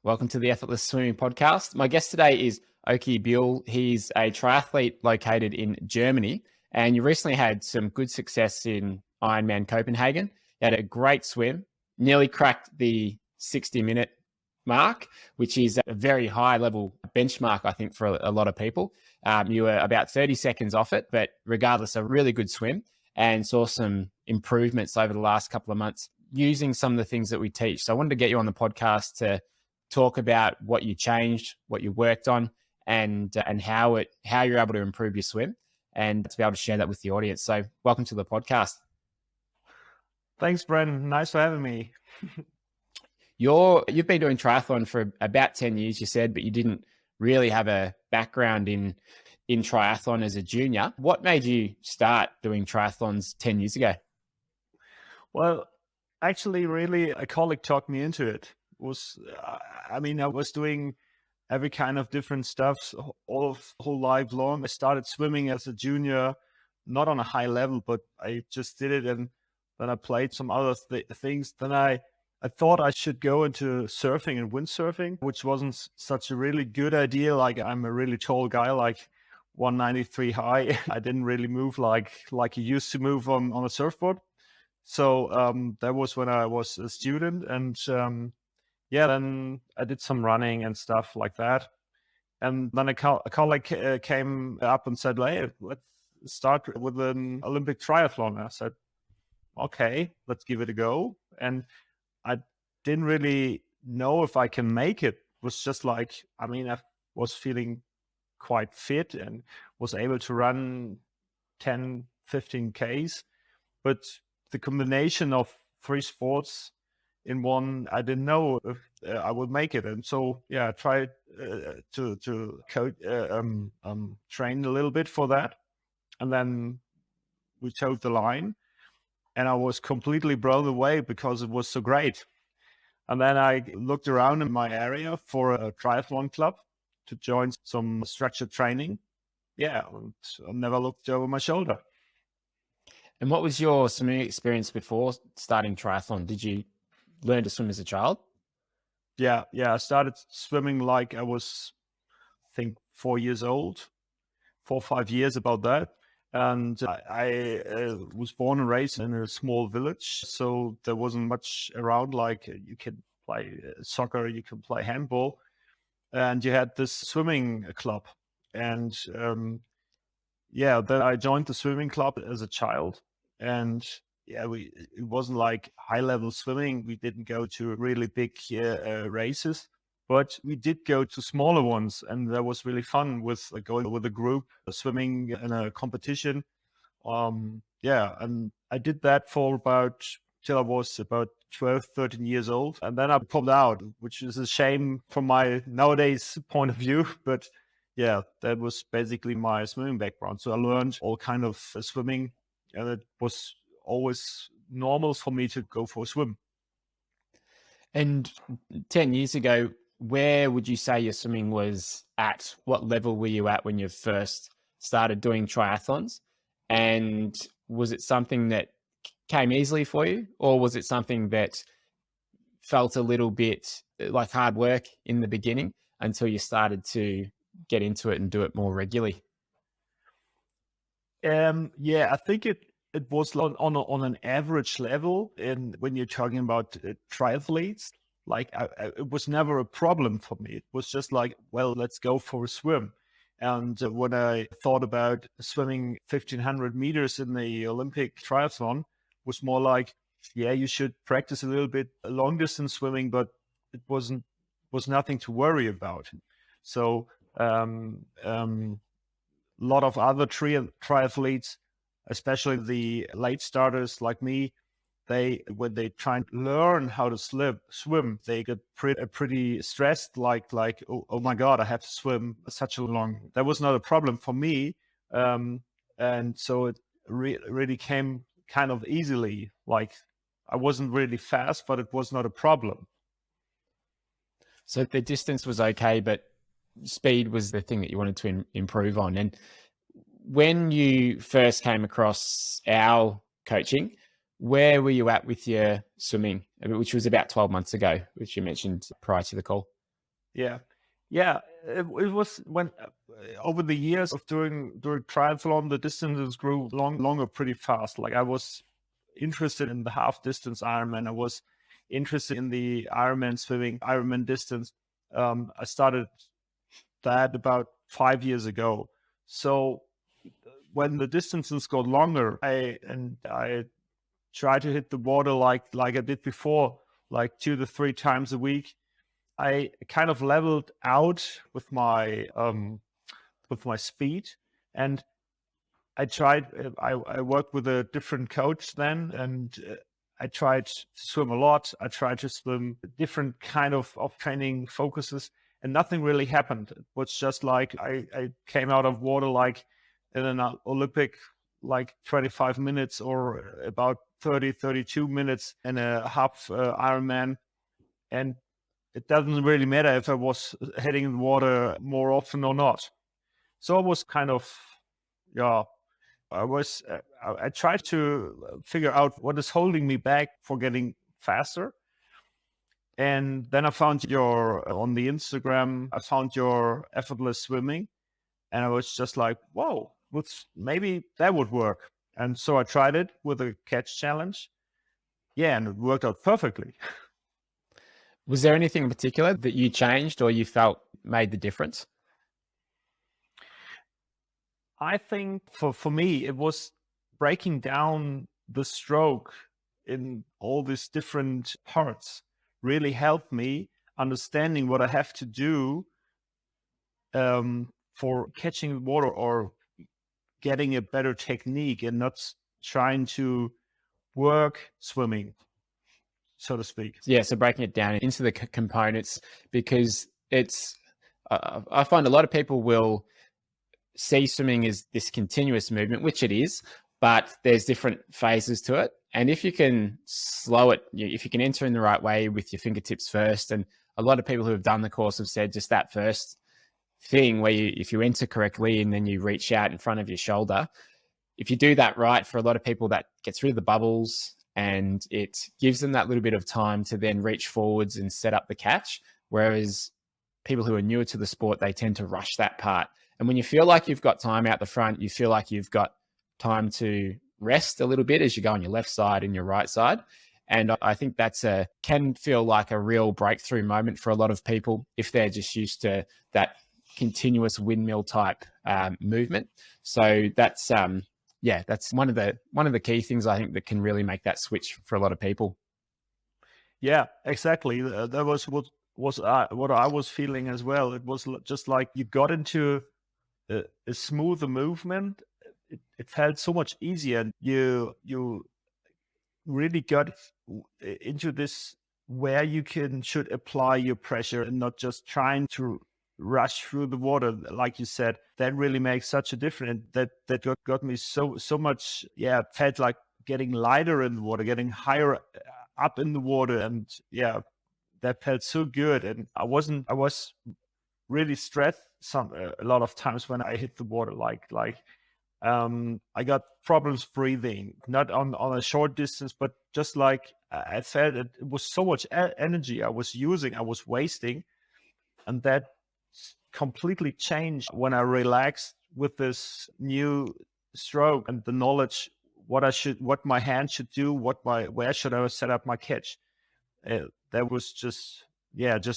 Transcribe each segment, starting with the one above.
Welcome to the Effortless Swimming podcast. My guest today is Oke Büll. He's a triathlete located in Germany, and you recently had some good success in Ironman Copenhagen. You had a great swim, nearly cracked the 60-minute mark, which is a very high level benchmark, I think, for a lot of people. You were about 30 seconds off it, but regardless, a really good swim, and saw some improvements over the last couple of months using some of the things that we teach. So I wanted to get you on the podcast to talk about what you changed, what you worked on, and how you're able to improve your swim, and to be able to share that with the audience. So welcome to the podcast. Thanks, Brendan. Nice for having me. You've been doing triathlon for about 10 years, you said, but you didn't really have a background in triathlon as a junior. What made you start doing triathlons 10 years ago? Well, actually, really, a colleague talked me into it. I was doing every kind of different stuff whole life long. I started swimming as a junior, not on a high level, but I just did it, and then I played some other things. Then I thought I should go into surfing and windsurfing, which wasn't such a really good idea. Like, I'm a really tall guy, like 193 high. I didn't really move like you used to move on a surfboard. So that was when I was a student, and then I did some running and stuff like that. And then a colleague came up and said, "Hey, let's start with an Olympic triathlon." I said, "Okay, let's give it a go." And I didn't really know if I can make it. It was just like, I was feeling quite fit and was able to run 10, 15 Ks. But the combination of three sports in one, I didn't know if I would make it. And so, I tried to train a little bit for that. And then we towed the line, and I was completely blown away because it was so great. And then I looked around in my area for a triathlon club to join some structured training. Yeah, I never looked over my shoulder. And what was your swimming experience before starting triathlon? Did you learn to swim as a child? Yeah. I started swimming like I was, I think, 4 years old, 4 or 5 years, about that. And I was born and raised in a small village, so there wasn't much around. Like, you can play soccer, you can play handball, and you had this swimming club. And then I joined the swimming club as a child, and it wasn't like high level swimming. We didn't go to really big races, but we did go to smaller ones, and that was really fun with going with a group, swimming in a competition. And I did that for till I was about 12, 13 years old. And then I popped out, which is a shame from my nowadays point of view. But yeah, that was basically my swimming background. So I learned all kind of swimming, and it was always normal for me to go for a swim. And 10 years ago, where would you say your swimming was at? What level were you at when you first started doing triathlons? And was it something that came easily for you, or was it something that felt a little bit like hard work in the beginning until you started to get into it and do it more regularly? I think it was on an average level. And when you're talking about triathletes, like it was never a problem for me. It was just like, well, let's go for a swim. And when I thought about swimming 1,500 meters in the Olympic triathlon, was more like, you should practice a little bit long distance swimming, but it was nothing to worry about. So a lot of other triathletes, especially the late starters like me, when they try and learn how to swim, they get pretty stressed, like oh my God, I have to swim such a long. That was not a problem for me, and so it really came kind of easily. Like, I wasn't really fast, but it was not a problem. So the distance was okay, but speed was the thing that you wanted to improve on. And when you first came across our coaching, where were you at with your swimming, which was about 12 months ago, which you mentioned prior to the call? Yeah. Yeah. It was when over the years of doing triathlon, the distances grew longer pretty fast. Like I was interested in the half distance Ironman. I was interested in the Ironman swimming, Ironman distance. I started that about 5 years ago. So when the distances got longer, I try to hit the water like I did before, like 2 to 3 times a week. I kind of leveled out with my speed, and I tried. I worked with a different coach then, and I tried to swim a lot. I tried to swim different kind of training focuses, and nothing really happened. It was just like I came out of water like in an Olympic, like 25 minutes or about 32 minutes in a half Ironman, and it doesn't really matter if I was hitting the water more often or not. So I was kind of, yeah, I tried to figure out what is holding me back for getting faster. And then I found on the Instagram, I found your Effortless Swimming. And I was just like, whoa, maybe that would work. And so I tried it with a catch challenge. Yeah, and it worked out perfectly. Was there anything in particular that you changed or you felt made the difference? I think for me, it was breaking down the stroke in all these different parts really helped me understanding what I have to do for catching water or getting a better technique and not trying to work swimming, so to speak. Yeah, so breaking it down into the components, because I find a lot of people will see swimming as this continuous movement, which it is, but there's different phases to it. And if you can slow it, if you can enter in the right way with your fingertips first, and a lot of people who have done the course have said just that first thing where if you enter correctly and then you reach out in front of your shoulder, if you do that right, for a lot of people, that gets rid of the bubbles and it gives them that little bit of time to then reach forwards and set up the catch. Whereas people who are newer to the sport, they tend to rush that part. And when you feel like you've got time out the front, you feel like you've got time to rest a little bit as you go on your left side and your right side. And I think can feel like a real breakthrough moment for a lot of people if they're just used to that continuous windmill type movement. So that's that's one of the key things I think that can really make that switch for a lot of people. Yeah, exactly. That was what I was feeling as well. It was just like you got into a smoother movement. It felt so much easier, and you really got into this where you should apply your pressure and not just trying to rush through the water, like you said. That really makes such a difference. That got me so much. Yeah, it felt like getting lighter in the water, getting higher up in the water, and yeah, that felt so good. And I was really stressed a lot of times when I hit the water. I got problems breathing, not on a short distance, but just like I felt it was so much energy I was using, I was wasting, and that completely changed when I relaxed with this new stroke and the knowledge what my hand should do, where should I set up my catch. That was just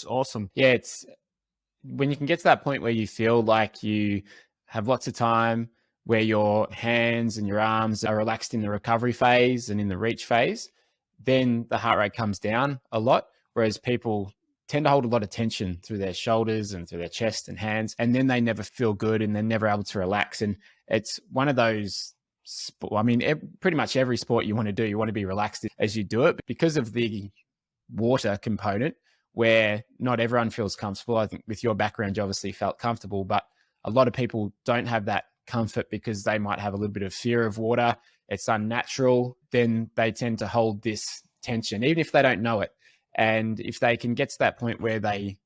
awesome. Yeah, it's when you can get to that point where you feel like you have lots of time, where your hands and your arms are relaxed in the recovery phase and in the reach phase, then the heart rate comes down a lot. Whereas people tend to hold a lot of tension through their shoulders and through their chest and hands, and then they never feel good and they're never able to relax. And it's one of those, pretty much every sport you want to do, you want to be relaxed as you do it, but because of the water component, where not everyone feels comfortable. I think with your background, you obviously felt comfortable, but a lot of people don't have that comfort because they might have a little bit of fear of water. It's unnatural. Then they tend to hold this tension, even if they don't know it. And if they can get to that point where they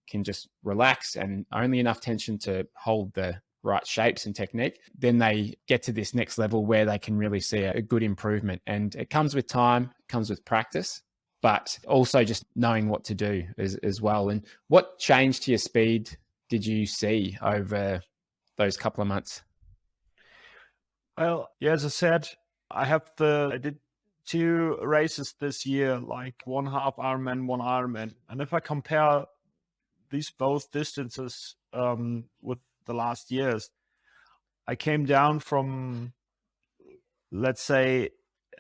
can just relax and only enough tension to hold the right shapes and technique, then they get to this next level where they can really see a good improvement. And it comes with time, it comes with practice. but also just knowing what to do as well. And what change to your speed did you see over those couple of months? Well, yeah, as I said, I did 2 races this year, like one half Ironman, one Ironman. And if I compare these both distances with the last years, I came down from, let's say,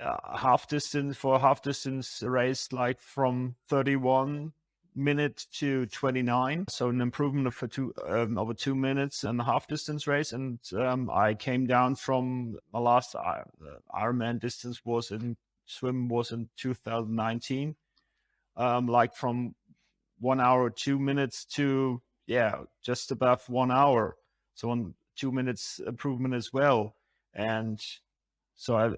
half distance race, like from 31 minutes to 29. So an improvement of over 2 minutes and a half distance race. And I came down from my last Ironman distance was in 2019, like from 1 hour, 2 minutes to, just above 1 hour. So on 2 minutes improvement as well. And so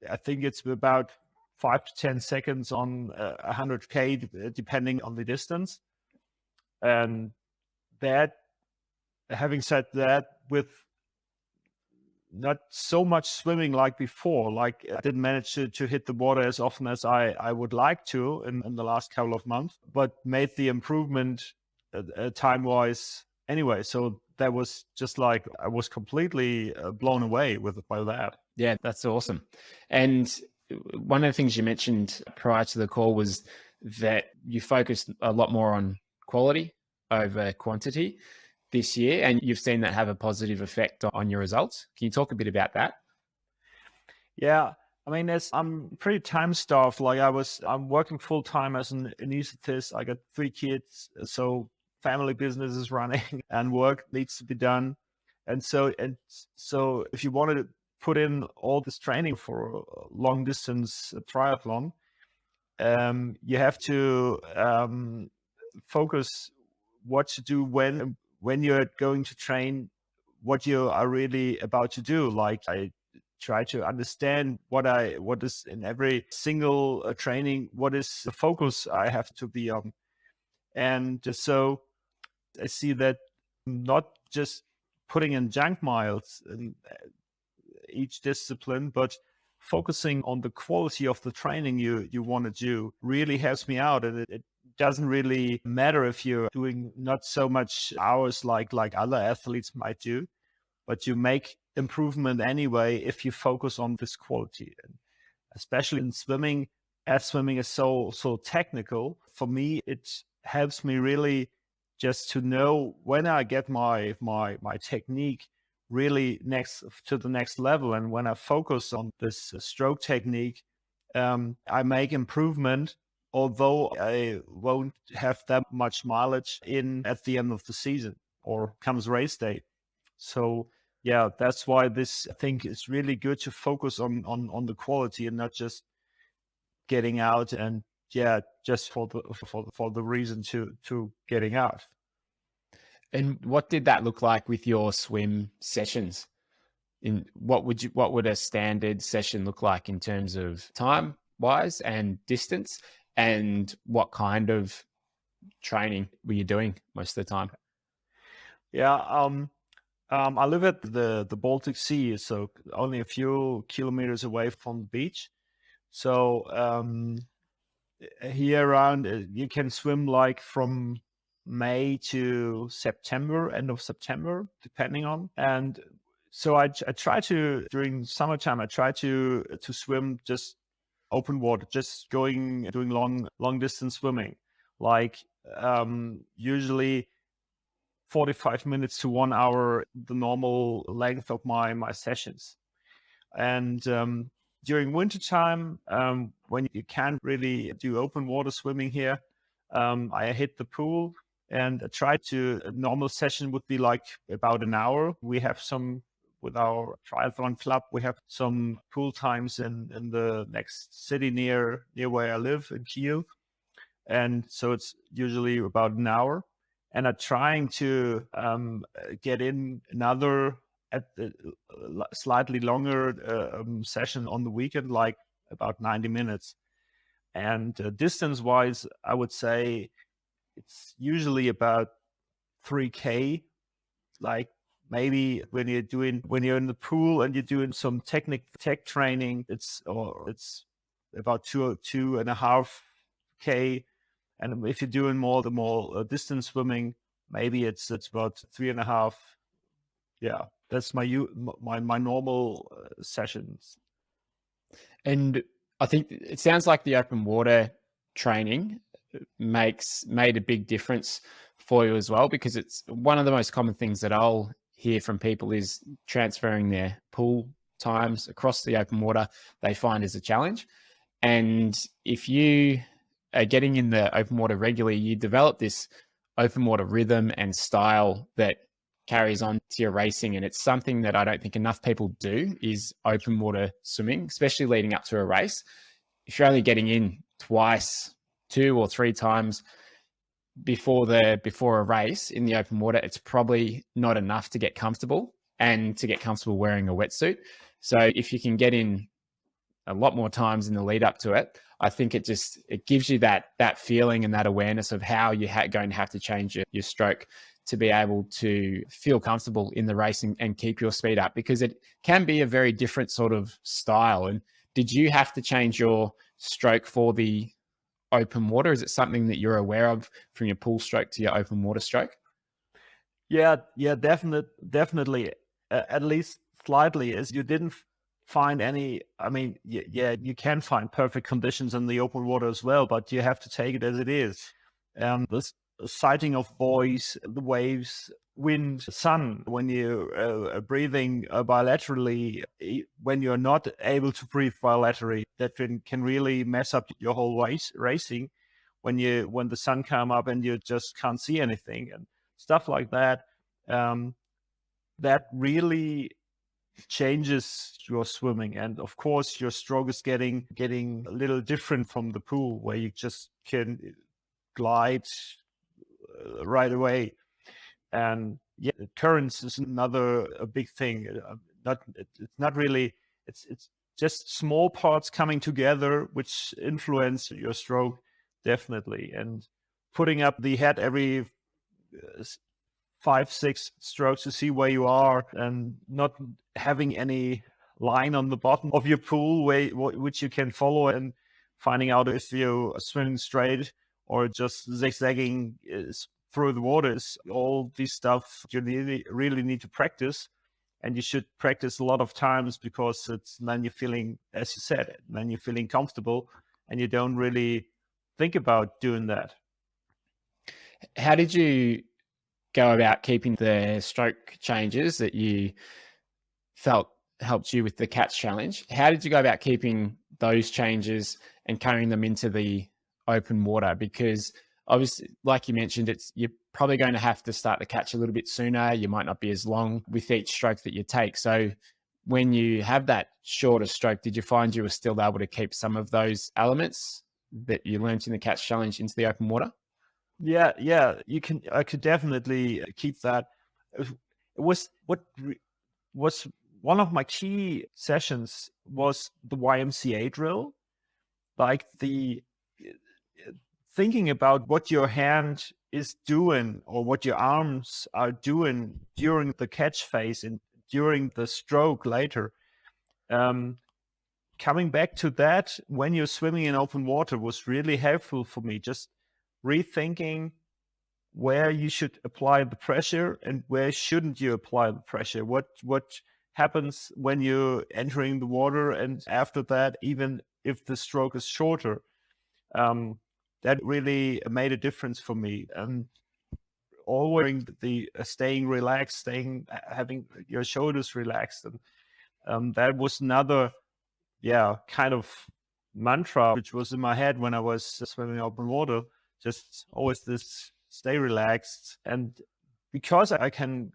I think it's about 5 to 10 seconds on 100K, depending on the distance. And that, having said that, with not so much swimming like before, like I didn't manage to hit the water as often as I would like to in the last couple of months, but made the improvement time-wise anyway. So that was just like, I was completely blown away by that. Yeah, that's awesome. And one of the things you mentioned prior to the call was that you focused a lot more on quality over quantity this year, and you've seen that have a positive effect on your results. Can you talk a bit about that? Yeah, I mean, I'm pretty time starved. Like I'm working full time as an anesthetist. I got 3 kids, so family business is running and work needs to be done. And so if you wanted to put in all this training for a long distance triathlon, you have to focus what to do when you're going to train, what you are really about to do. Like I try to understand what is in every single training, what is the focus I have to be on. And so I see that not just putting in junk miles in each discipline, but focusing on the quality of the training you want to do really helps me out. And it doesn't really matter if you're doing not so much hours like other athletes might do, but you make improvement anyway if you focus on this quality. And especially in swimming, as swimming is so technical, for me it helps me really just to know when I get my technique really to the next level, and when I focus on this stroke technique, I make improvement, although I won't have that much mileage in at the end of the season or comes race day. So yeah, that's why I think it's really good to focus on the quality and not just getting out and just for the reason to getting out. And what did that look like with your swim sessions? In what would a standard session look like in terms of time wise and distance, and what kind of training were you doing most of the time? Yeah, I live at the Baltic Sea, so only a few kilometers away from the beach. So here around, you can swim like from May to September, end of September, depending on. And so I try to, during summertime, I try to swim just open water, just doing long distance swimming, like usually 45 minutes to 1 hour, the normal length of my sessions. And during winter time, when you can't really do open water swimming here, I hit the pool and I try to. A normal session would be like about an hour. We have some with our triathlon club. We have some pool times in the next city near where I live in Kiel, and so it's usually about an hour. And I'm trying to get in another slightly longer session on the weekend, like about 90 minutes. And distance-wise, I would say it's usually about 3K. Like maybe when you're in the pool and you're doing some tech training, it's about two and a half K. And if you're doing the more distance swimming, maybe it's about 3.5. Yeah, that's my normal sessions. And I think it sounds like the open water training made a big difference for you as well, because it's one of the most common things that I'll hear from people is transferring their pool times across the open water they find is a challenge. And if you are getting in the open water regularly, you develop this open water rhythm and style that carries on to your racing. And it's something that I don't think enough people do, is open water swimming, especially leading up to a race. If you're only getting in twice, 2 or 3 times before a race in the open water, it's probably not enough to get comfortable and to get comfortable wearing a wetsuit. So if you can get in a lot more times in the lead up to it, I think it gives you that feeling and that awareness of how you're going to have to change your stroke to be able to feel comfortable in the race and keep your speed up, because it can be a very different sort of style. And did you have to change your stroke for the open water? Is it something that you're aware of from your pool stroke to your open water stroke? Yeah, definitely, at least slightly. As you didn't find any. I mean, yeah, you can find perfect conditions in the open water as well, but you have to take it as it is. This sighting of voice, the waves, wind, sun, when you're breathing bilaterally, when you're not able to breathe bilaterally, that can really mess up your whole racing. When the sun come up and you just can't see anything and stuff like that, that really changes your swimming. And of course, your stroke is getting a little different from the pool, where you just can glide right away. And yeah, currents is a big thing. It's not really. It's just small parts coming together which influence your stroke, definitely. And putting up the head every 5-6 strokes to see where you are, and not having any line on the bottom of your pool which you can follow, and finding out if you're swimming straight or just zigzagging through the waters. All this stuff you really need to practice, and you should practice a lot of times, because then you're feeling, as you said, then you're feeling comfortable and you don't really think about doing that. How did you go about keeping the stroke changes that you felt helped you with the catch challenge? How did you go about keeping those changes and carrying them into the open water? Because obviously, like you mentioned, you're probably going to have to start the catch a little bit sooner. You might not be as long with each stroke that you take. So when you have that shorter stroke, did you find you were still able to keep some of those elements that you learned in the catch challenge into the open water? Yeah, I could definitely keep that. It was was one of my key sessions was the YMCA drill, like the thinking about what your hand is doing or what your arms are doing during the catch phase and during the stroke later. Coming back to that when you're swimming in open water was really helpful for me. Just rethinking where you should apply the pressure and where shouldn't you apply the pressure. What happens when you're entering the water, and after that, even if the stroke is shorter. That really made a difference for me. And always the staying relaxed, having your shoulders relaxed, and that was another kind of mantra which was in my head when I was swimming open water. Just always this stay relaxed. And because I can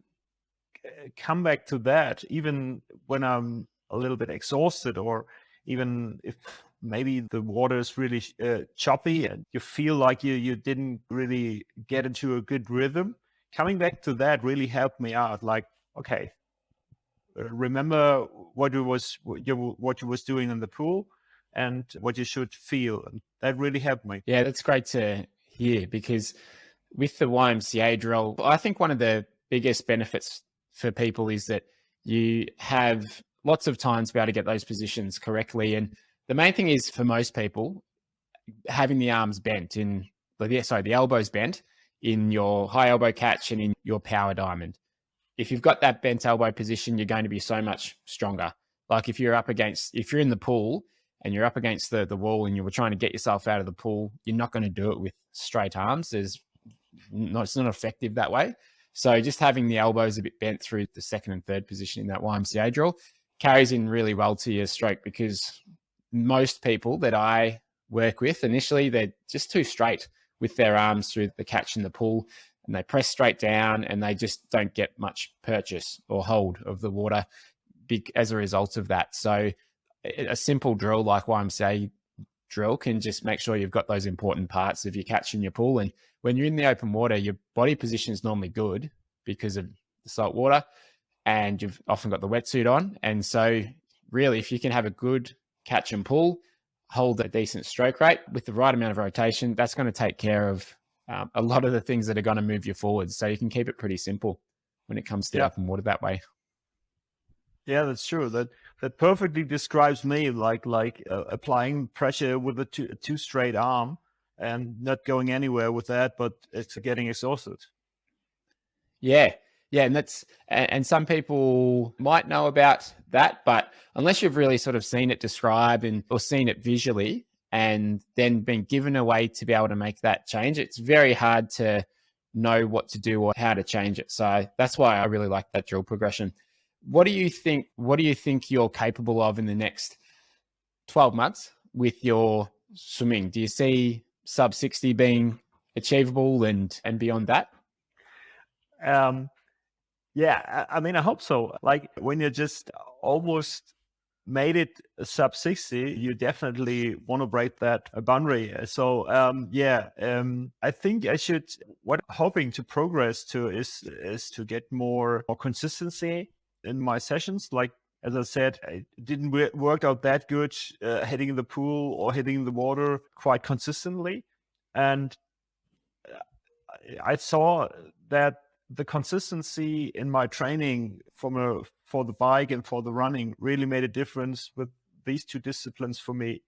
come back to that even when I'm a little bit exhausted, or even if maybe the water is really choppy and you feel like you didn't really get into a good rhythm, coming back to that really helped me out. Like, okay, remember what you was doing in the pool and what you should feel. And that really helped me. Yeah, that's great to hear, because with the YMCA drill, I think one of the biggest benefits for people is that you have lots of time to be able to get those positions correctly. And the main thing is, for most people, having the arms bent the elbows bent in your high elbow catch and in your power diamond. If you've got that bent elbow position, you're going to be so much stronger. Like if you're in the pool and you're up against the wall and you were trying to get yourself out of the pool, you're not going to do it with straight arms. It's not effective that way. So just having the elbows a bit bent through the second and third position in that YMCA drill carries in really well to your stroke, because most people that I work with initially, they're just too straight with their arms through the catch in the pool, and they press straight down and they just don't get much purchase or hold of the water as a result of that. So a simple drill like YMCA drill can just make sure you've got those important parts of your catch in your pool. And when you're in the open water, your body position is normally good because of the salt water, and you've often got the wetsuit on. And so really, if you can have a good catch and pull, hold a decent stroke rate with the right amount of rotation, that's going to take care of a lot of the things that are going to move you forward. So you can keep it pretty simple when it comes to open water that way. Yeah, that's true. That perfectly describes me, like applying pressure with a two straight arm and not going anywhere with that, but it's getting exhausted. Yeah. And some people might know about that, but unless you've really sort of seen it described or seen it visually and then been given a way to be able to make that change, it's very hard to know what to do or how to change it. So that's why I really like that drill progression. What do you think you're capable of in the next 12 months with your swimming? Do you see sub 60 being achievable and beyond that? Yeah, I mean, I hope so. Like when you just almost made it sub 60, you definitely want to break that boundary. So I think what I'm hoping to progress to is to get more consistency in my sessions. Like, as I said, it didn't work out that good hitting the pool or hitting the water quite consistently. And I saw that the consistency in my training for the bike and for the running really made a difference with these two disciplines for me.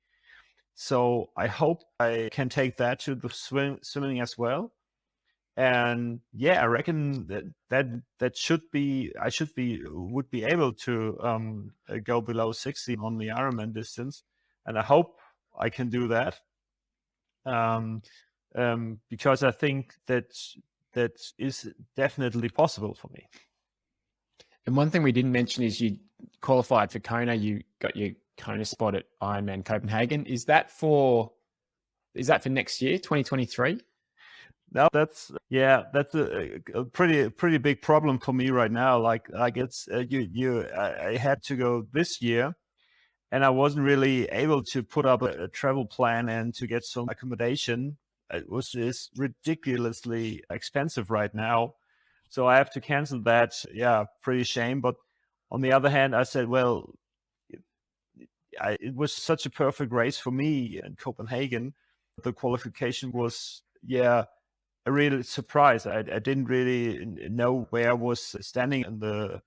So I hope I can take that to the swimming as well. And yeah, I reckon that would be able to go below 60 on the Ironman distance, and I hope I can do that. Because I think that is definitely possible for me. And one thing we didn't mention is you qualified for Kona. You got your Kona spot at Ironman Copenhagen. Is that for next year, 2023? No, that's a pretty big problem for me right now. Like it's I had to go this year, and I wasn't really able to put up a travel plan and to get some accommodation. It's ridiculously expensive right now, so I have to cancel that. Yeah, pretty shame. But on the other hand, I said, well, it was such a perfect race for me in Copenhagen. The qualification was a real surprise. I didn't really know where I was standing in the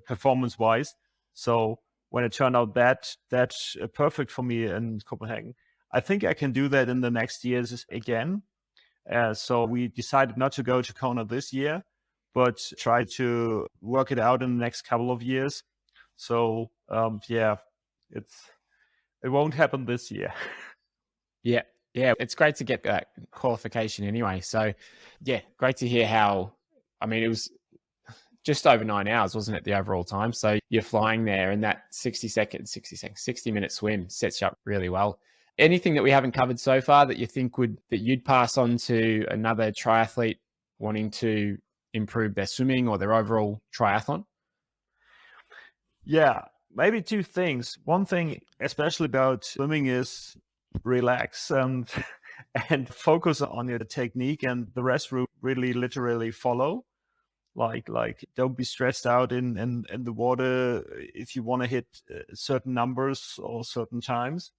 performance wise. So when it turned out that's perfect for me in Copenhagen, I think I can do that in the next years again. So we decided not to go to Kona this year, but try to work it out in the next couple of years. So it won't happen this year. Yeah, it's great to get that qualification anyway. So yeah, great to hear how, I mean, it was just over 9 hours, wasn't it, the overall time? So you're flying there, and that 60-minute swim sets you up really well. Anything that we haven't covered so far that you think that you'd pass on to another triathlete wanting to improve their swimming or their overall triathlon? Yeah, maybe two things. One thing, especially about swimming, is relax and focus on your technique, and the rest will really literally follow. Like don't be stressed out in the water if you want to hit certain numbers or certain times.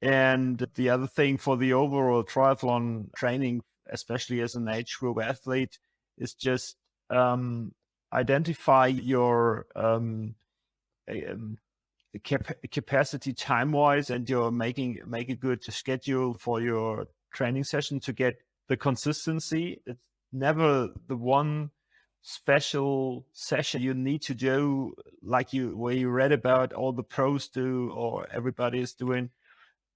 And the other thing for the overall triathlon training, especially as an age group athlete, is just identify your capacity time-wise, and you're make a good schedule for your training session to get the consistency. It's never the one special session you need to do like where you read about all the pros do or everybody is doing.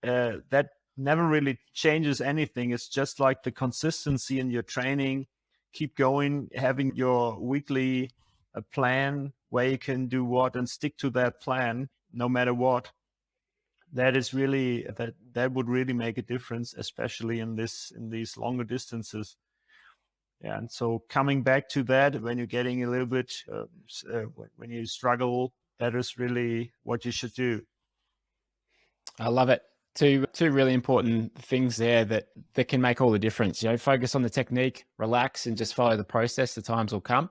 That never really changes anything. It's just like the consistency in your training. Keep going, having your weekly plan where you can do what and stick to that plan no matter what. That is really that would really make a difference, especially in these longer distances. Yeah, and so coming back to that, when you're getting a little bit when you struggle, that is really what you should do. I love it. Two really important things there that can make all the difference. Focus on the technique, relax, and just follow the process. The times will come.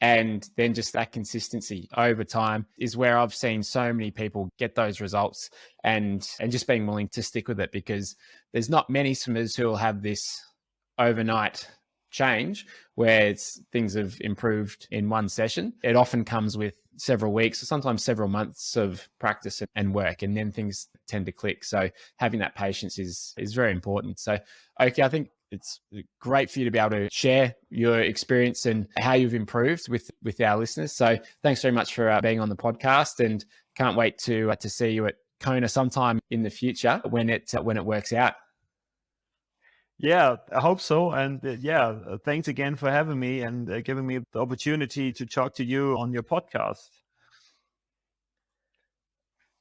And then just that consistency over time is where I've seen so many people get those results, and just being willing to stick with it, because there's not many swimmers who will have this overnight change where things have improved in one session. It often comes with several weeks or sometimes several months of practice and work, and then things tend to click. So having that patience is very important. So, okay, I think it's great for you to be able to share your experience and how you've improved with our listeners. So thanks very much for being on the podcast, and can't wait to see you at Kona sometime in the future when it works out. Yeah, I hope so. And thanks again for having me and giving me the opportunity to talk to you on your podcast.